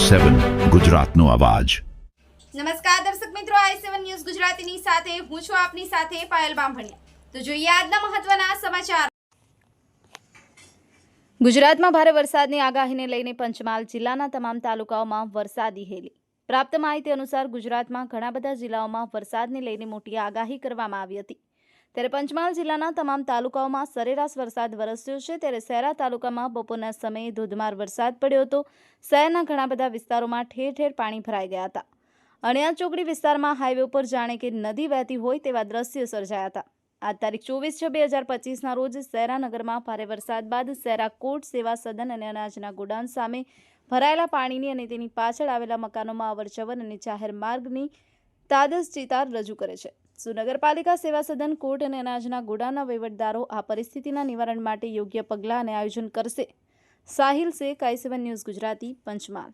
i7 ગુજરાતનો અવાજ। નમસ્કાર દર્શક મિત્રો, i7 ન્યૂઝ ગુજરાતીની સાથે હું છું આપની સાથે પાયલ બામભણિયા। તો જોઈએ આજના મહત્વના સમાચાર। ગુજરાતમાં ભારે વરસાદની આગાહીને લઈને પંચમહાલ જિલ્લાના તમામ તાલુકાઓમાં વરસાદી હેલી। પ્રાપ્ત માહિતી અનુસાર ગુજરાતમાં ઘણા બધા જિલ્લાઓમાં વરસાદને લઈને મોટી આગાહી કરવામાં આવી હતી। ત્યારે પંચમહાલ જિલ્લાના તમામ તાલુકાઓમાં સરેરાશ વરસાદ વરસ્યો છે। ત્યારે શહેરા તાલુકામાં બપોરના સમયે ધોધમાર વરસાદ પડ્યો હતો। શહેરના ઘણા બધા વિસ્તારોમાં ઠેર ઠેર પાણી ભરાઈ ગયા હતા। અણિયાદ ચોકડી વિસ્તારમાં હાઈવે ઉપર જાણે કે નદી વહેતી હોય તેવા દ્રશ્યો સર્જાયા હતા। આજ તારીખ 24/6/2025ના રોજ શહેરા નગરમાં ભારે વરસાદ બાદ શહેરા કોર્ટ સેવા સદન અને અનાજના ગોડાઉન સામે ભરાયેલા પાણીની અને તેની પાછળ આવેલા મકાનોમાં અવરજવર અને જાહેર માર્ગની તાદસ ચિતાર રજૂ કરે છે। નગરપાલિકા સેવા સદન કોર્ટ અને અનાજના ગોડાઉનના વહીવટદારો આ પરિસ્થિતિના નિવારણ માટે યોગ્ય પગલાં અને આયોજન કરશે। Sahil Shaikh, i7 news Gujarati, Panchmahal.